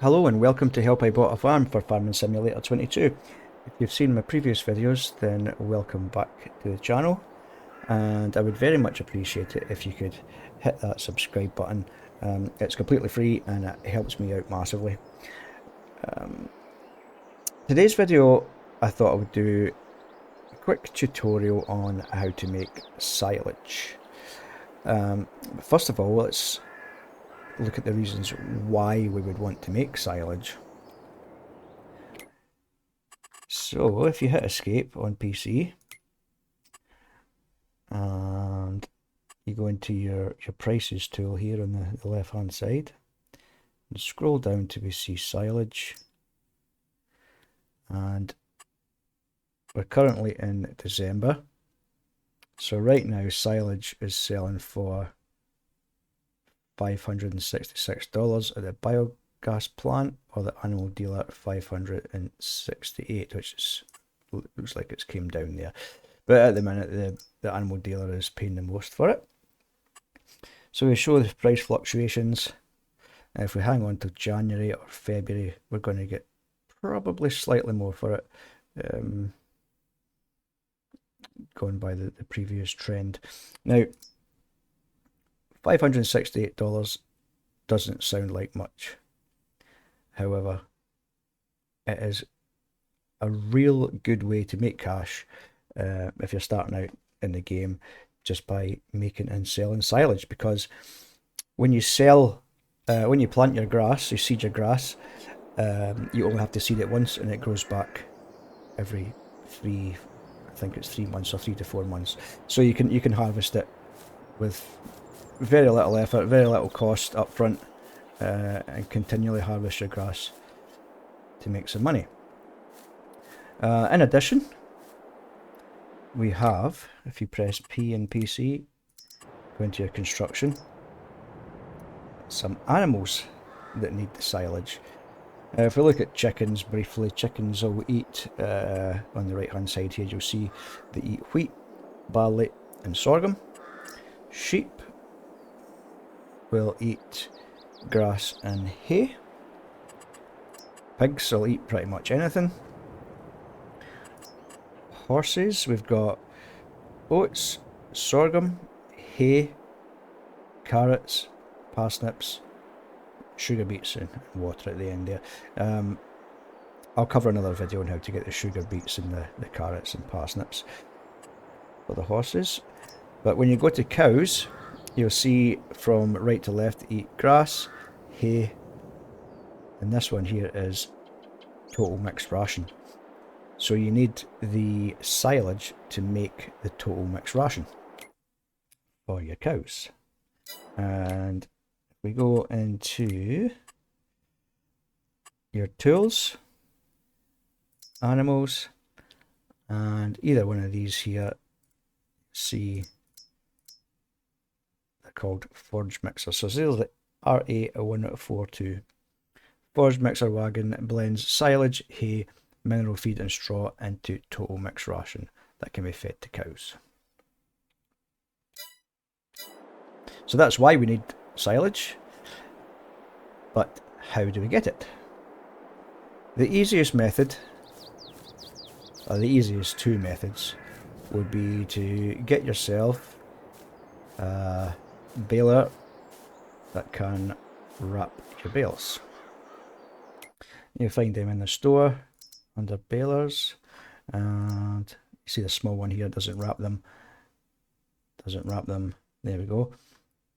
Hello and welcome to Help I Bought a Farm for Farming Simulator 22. If you've seen my previous videos, then welcome back to the channel, and I would very much appreciate it if you could hit that subscribe button. It's completely free and it helps me out massively. Today's video, I thought I would do a quick tutorial on how to make silage. First of all, let's look at the reasons why we would want to make silage. So if you hit escape on PC and you go into your prices tool here on the left hand side and scroll down till we see silage, and we're currently in December, so right now silage is selling for $566 at the biogas plant, or the animal dealer at $568, which is, looks like it's came down there. But at the minute, the animal dealer is paying the most for it. So we show the price fluctuations. And if we hang on till January or February, we're going to get probably slightly more for it, going by the previous trend. Now, $568 doesn't sound like much. However, it is a real good way to make cash if you're starting out in the game, just by making and selling silage. Because when you sell, when you plant your grass, you seed your grass, you only have to seed it once, and it grows back every I think it's 3 months or 3 to 4 months. So you can harvest it with very little effort, very little cost up front, and continually harvest your grass to make some money. In addition, we have, if you press P in PC, go into your construction, some animals that need the silage. If we look at chickens briefly, chickens will eat, on the right hand side here you'll see they eat wheat, barley and sorghum. Sheep will eat grass and hay. Pigs will eat pretty much anything. Horses, we've got oats, sorghum, hay, carrots, parsnips, sugar beets and water at the end there. I'll cover another video on how to get the sugar beets and the carrots and parsnips for the horses. But when you go to cows, you'll see from right to left eat grass, hay, and this one here is total mixed ration. So you need the silage to make the total mixed ration for your cows. And if we go into your tools, animals, and either one of these here, see they're called forage mixers. So this is the RA1142. Forage mixer wagon blends silage, hay, mineral feed and straw into total mixed ration that can be fed to cows. So that's why we need silage. But how do we get it? The easiest method, or the easiest two methods, would be to get yourself a baler that can wrap your bales. You find them in the store under balers, and you see the small one here doesn't wrap them. There we go.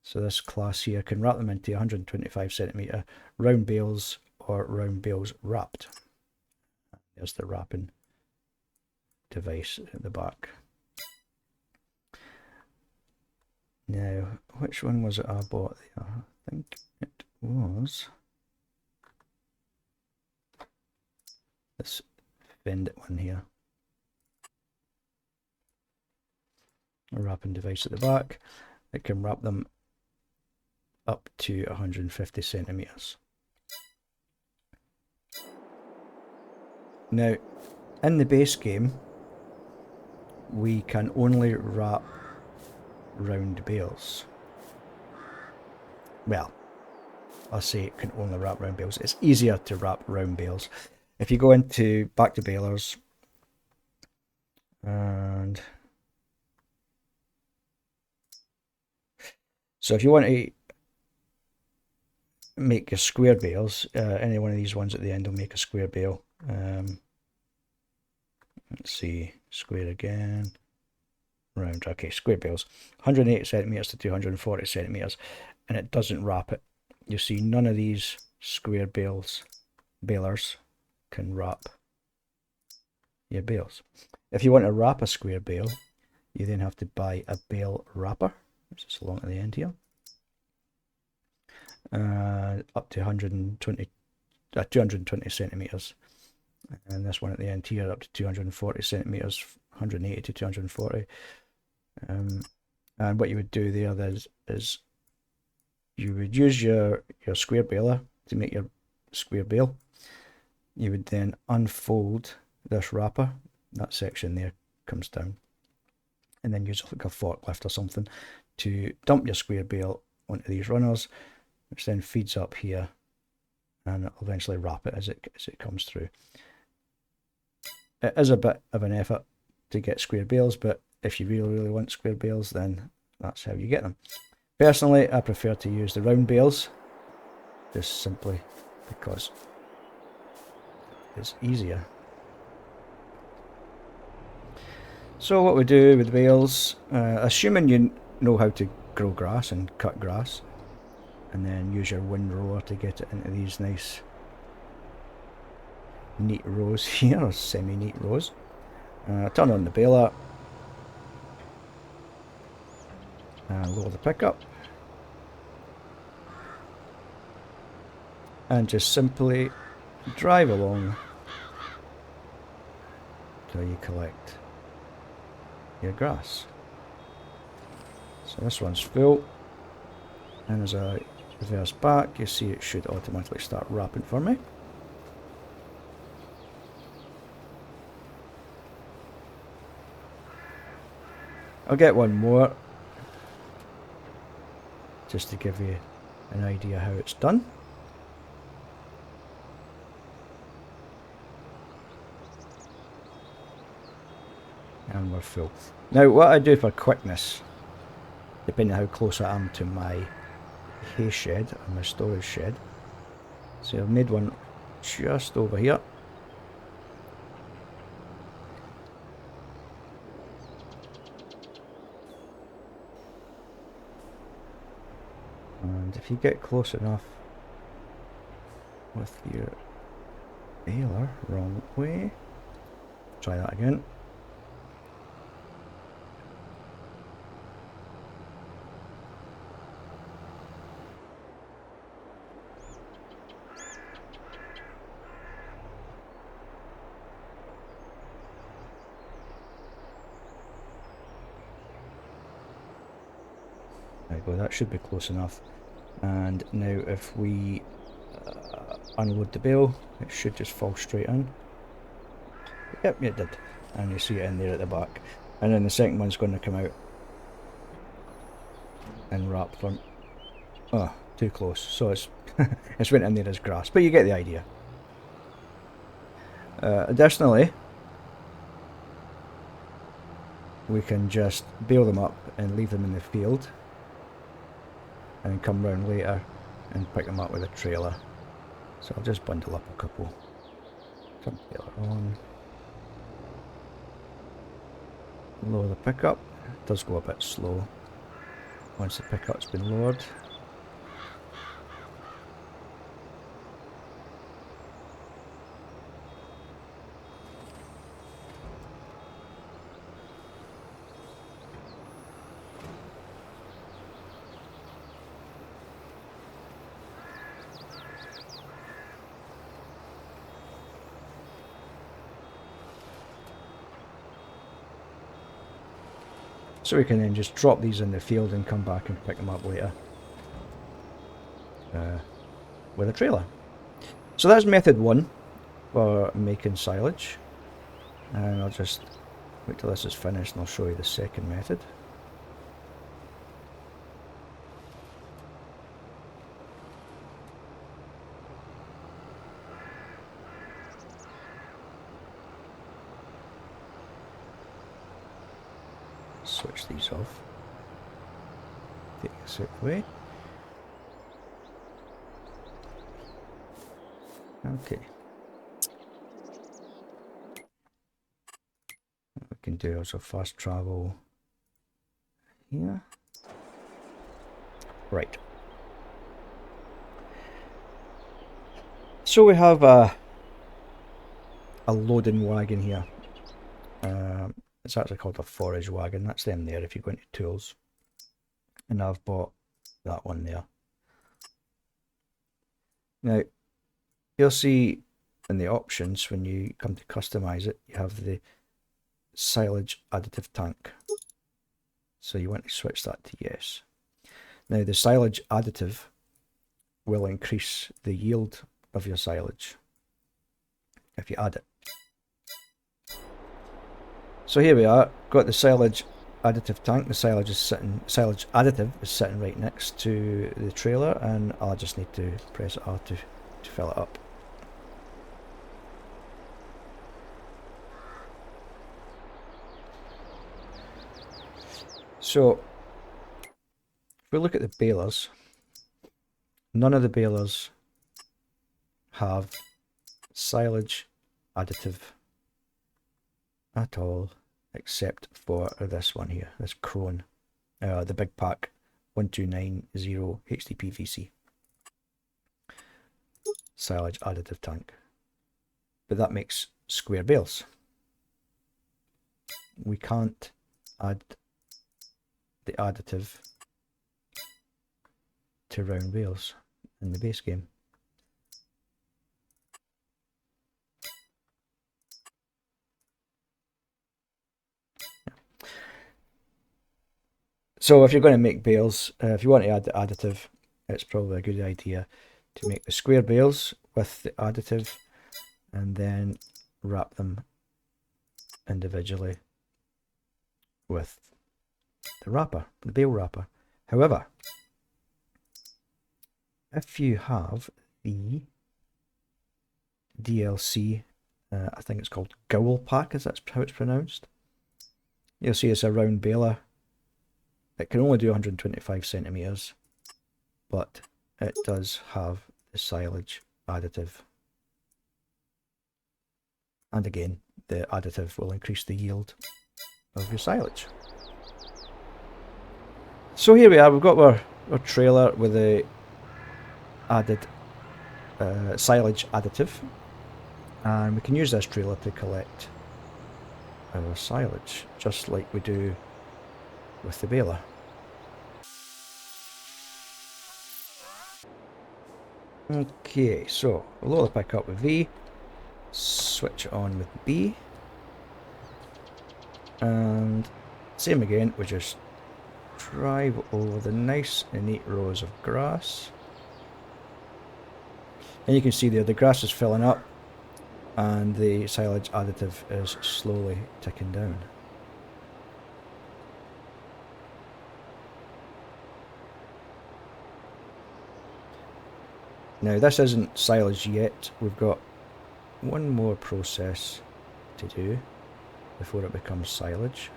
So this class here can wrap them into 125 centimeter round bales or round bales wrapped. There's the wrapping device at the back. Now, which one was it I bought there? I think it was this Vendit one here. A wrapping device at the back. It can wrap them up to 150 centimeters. Now, in the base game, we can only wrap round bales. Well, I say it can only wrap round bales. It's easier to wrap round bales. If you go into back to balers, and so if you want to make your square bales, any one of these ones at the end will make a square bale. Let's see, square again, round. Okay, square bales, 180 centimeters to 240 centimeters, and it doesn't wrap it. You see, none of these square balers can wrap your bales. If you want to wrap a square bale, you then have to buy a bale wrapper, which is along at the end here, up to 220 centimeters, and this one at the end here up to 240 centimeters, 180 to 240. And what you would do there is you would use your square baler to make your square bale. You would then unfold this wrapper, that section there comes down, and then use like a forklift or something to dump your square bale onto these runners, which then feeds up here, and it'll eventually wrap it as it comes through. It is a bit of an effort to get square bales, but if you really want square bales, then that's how you get them. Personally, I prefer to use the round bales, just simply because it's easier. So what we do with bales, assuming you know how to grow grass and cut grass, and then use your windrower to get it into these nice neat rows here, or semi-neat rows. Turn on the baler, lower the pickup, and just simply drive along till you collect your grass. So this one's full, and as I reverse back, you see it should automatically start wrapping for me. I'll get one more just to give you an idea how it's done. And we're full. Now what I do for quickness, depending on how close I am to my hay shed or my storage shed, so I've made one just over here. And if you get close enough with your baler, wrong way, try that again. There we go, that should be close enough. And now if we unload the bale, it should just fall straight in. Yep, it did. And you see it in there at the back. And then the second one's going to come out and wrap from... Oh, too close. So it's it's went in there as grass, but you get the idea. Additionally, we can just bale them up and leave them in the field, and then come round later and pick them up with a trailer. So I'll just bundle up a couple. Turn the baler on. Lower the pickup. It does go a bit slow once the pickup's been lowered. So we can then just drop these in the field and come back and pick them up later with a trailer. So that's method one for making silage, and I'll just wait till this is finished and I'll show you the second method. switch these off. Take this out of the way. Okay. What we can do also fast travel here. Right. So we have a loading wagon here. It's actually called a forage wagon. That's them there if you go into tools. And I've bought that one there. Now, you'll see in the options when you come to customize it, you have the silage additive tank. So you want to switch that to yes. Now the silage additive will increase the yield of your silage if you add it. So here we are, got the silage additive tank. The silage additive is sitting right next to the trailer, and I'll just need to press R to fill it up. So if we look at the balers, none of the balers have silage additive at all, except for this one here, this Crone, the Big Pack 1290 HDPVC silage additive tank. But that makes square bales. We can't add the additive to round bales in the base game. So if you're going to make bales, if you want to add the additive, it's probably a good idea to make the square bales with the additive and then wrap them individually with the wrapper, the bale wrapper. However, if you have the DLC, I think it's called Gowl Pack, is that how it's pronounced? You'll see it's a round baler. It can only do 125 centimeters, but it does have the silage additive. And again, the additive will increase the yield of your silage. So here we are, we've got our trailer with the added silage additive, and we can use this trailer to collect our silage, just like we do with the baler. Okay, so we'll load the pick up with V, switch it on with B, and same again, we just drive over the nice and neat rows of grass. And you can see there the grass is filling up and the silage additive is slowly ticking down. Now this isn't silage yet, we've got one more process to do before it becomes silage.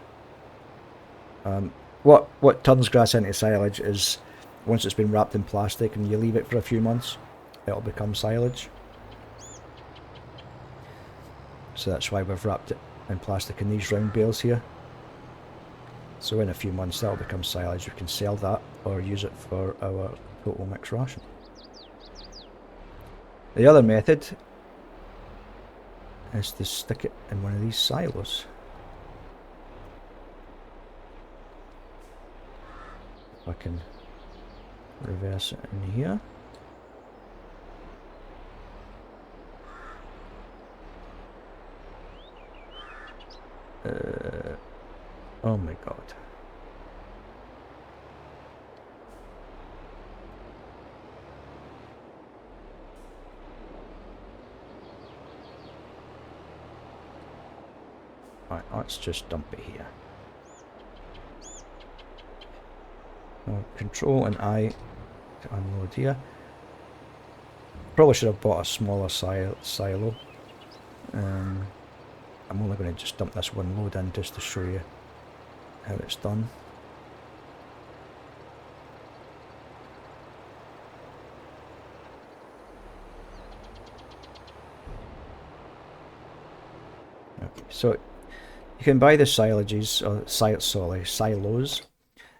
What turns grass into silage is once it's been wrapped in plastic and you leave it for a few months, it'll become silage. So that's why we've wrapped it in plastic in these round bales here. So in a few months that'll become silage. We can sell that or use it for our total mix ration. The other method is to stick it in one of these silos. If I can reverse it in here. Oh my god. Right, let's just dump it here. Now, Control and I to unload here. Probably should have bought a smaller silo. I'm only going to just dump this one load in just to show you how it's done. Okay, so you can buy the silages, or silos.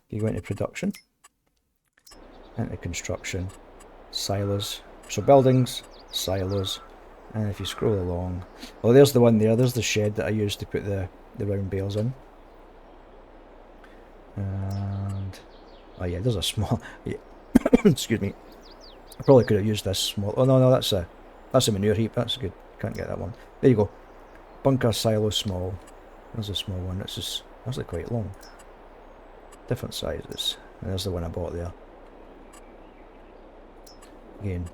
You go into production, into construction, silos. So buildings, silos, and if you scroll along, oh, there's the one there. There's the shed that I used to put the round bales in. And oh yeah, there's a small. Yeah. Excuse me. I probably could have used this small. Oh no, that's a manure heap. That's good. Can't get that one. There you go. Bunker silo small. There's a small one. It's just actually quite long. Different sizes. And there's the one I bought there. Again,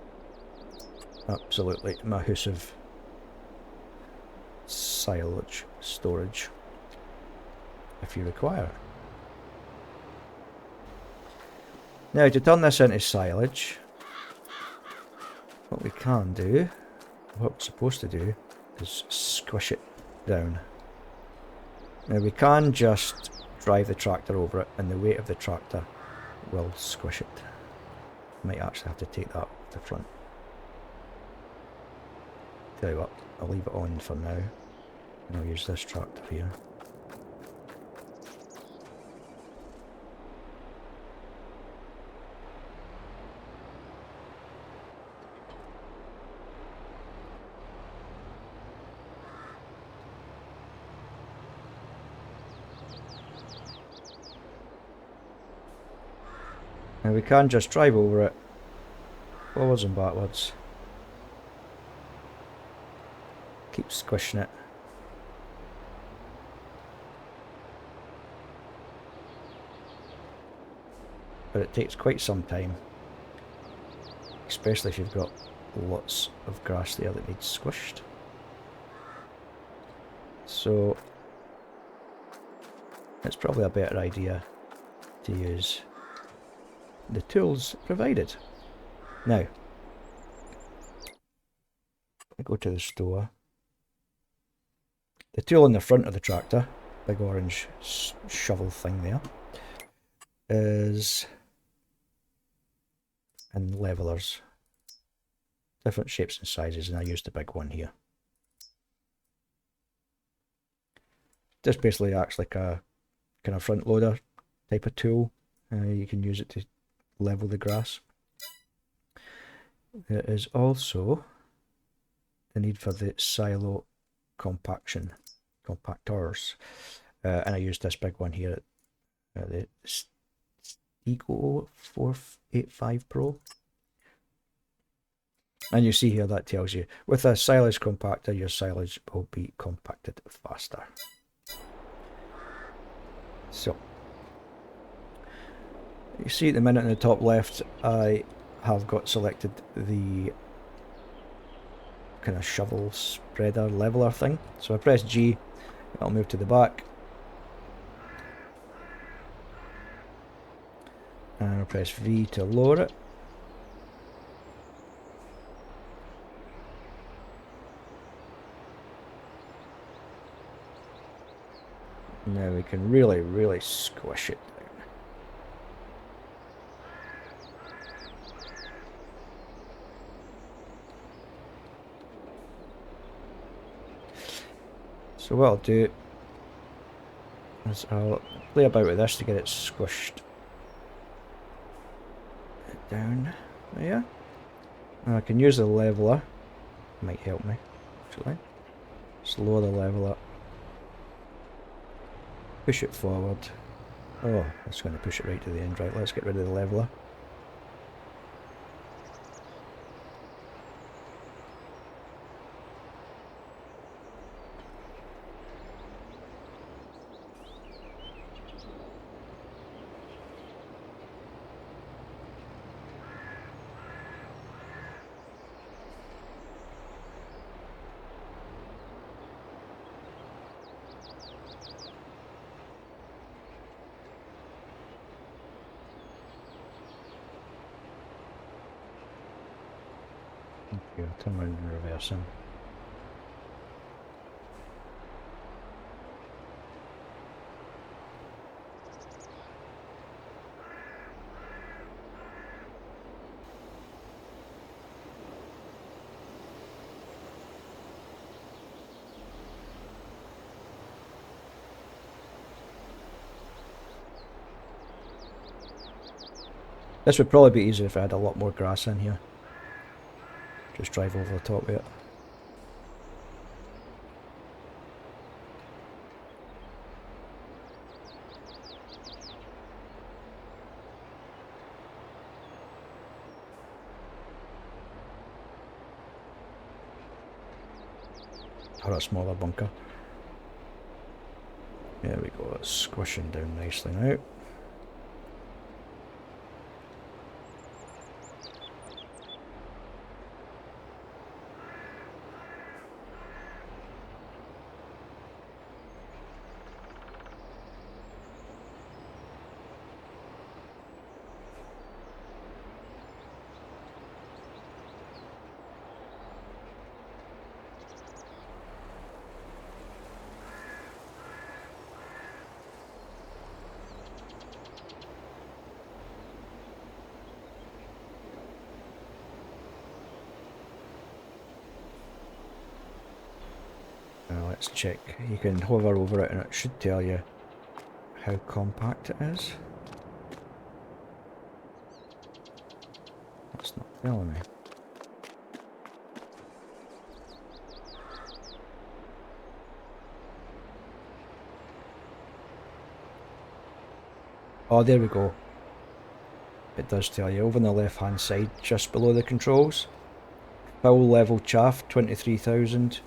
absolutely massive silage storage if you require it. Now to turn this into silage, what we can do, what we're supposed to do, is squish it down. Now we can just drive the tractor over it and the weight of the tractor will squish it. Might actually have to take that off the front. Tell you what, I'll leave it on for now and I'll use this tractor here. Now we can just drive over it, forwards and backwards. Keep squishing it. But it takes quite some time, especially if you've got lots of grass there that needs squished. So it's probably a better idea to use the tools provided. Now, I go to the store. The tool in the front of the tractor, big orange shovel thing there, is in levelers. Different shapes and sizes, and I used the big one here. This basically acts like a kind of front loader type of tool. You can use it to level the grass. There is also the need for the silo compactors, and I used this big one here, the Eco 485 Pro. And you see here that tells you with a silage compactor your silage will be compacted faster. So you see at the minute in the top left I have got selected the kind of shovel spreader leveler thing. So I press G, I'll move to the back, and I'll press V to lower it. Now we can really squish it down. So what I'll do is I'll play about with this to get it squished down there. And I can use the leveler, might help me actually. Just lower the leveler, push it forward. Oh, that's going to push it right to the end. Right, let's get rid of the leveler. Okay, I'll turn around and reverse him. This would probably be easier if I had a lot more grass in here. Just drive over the top of it. Or a smaller bunker. There we go, it's squishing down nicely now. Now let's check. You can hover over it and it should tell you how compact it is. That's not telling me. Oh, there we go. It does tell you over on the left hand side, just below the controls. Fill level chaff 23,000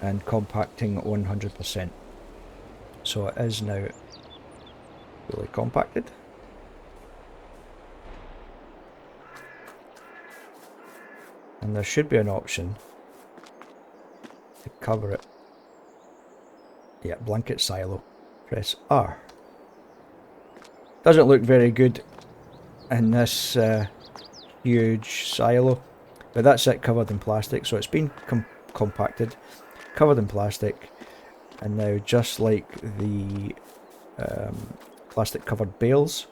and compacting 100%. So it is now fully compacted. And there should be an option to cover it. Yeah, blanket silo. Press R. Doesn't look very good in this huge silo, but that's it, covered in plastic. So it's been compacted, covered in plastic, and now just like the plastic covered bales,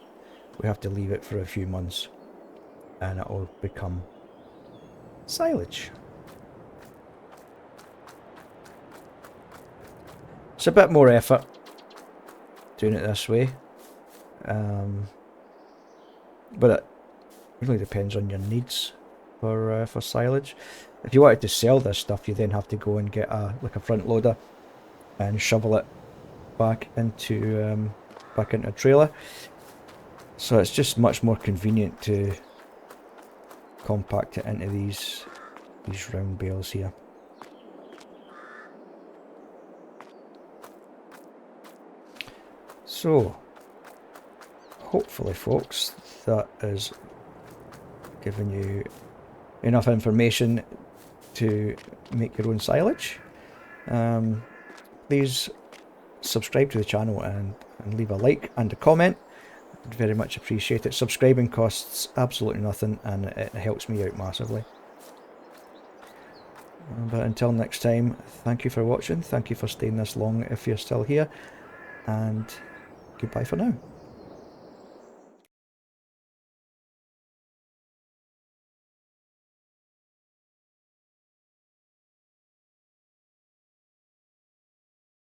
we have to leave it for a few months and it will become silage. It's a bit more effort doing it this way, but it really depends on your needs for silage. If you wanted to sell this stuff, you then have to go and get a front loader and shovel it back into a trailer. So it's just much more convenient to compact it into these round bales here. So hopefully, folks, that is giving you enough information to make your own silage. Please subscribe to the channel and leave a like and a comment. I'd very much appreciate it. Subscribing costs absolutely nothing and it helps me out massively. But until next time, thank you for watching, thank you for staying this long if you're still here, and goodbye for now.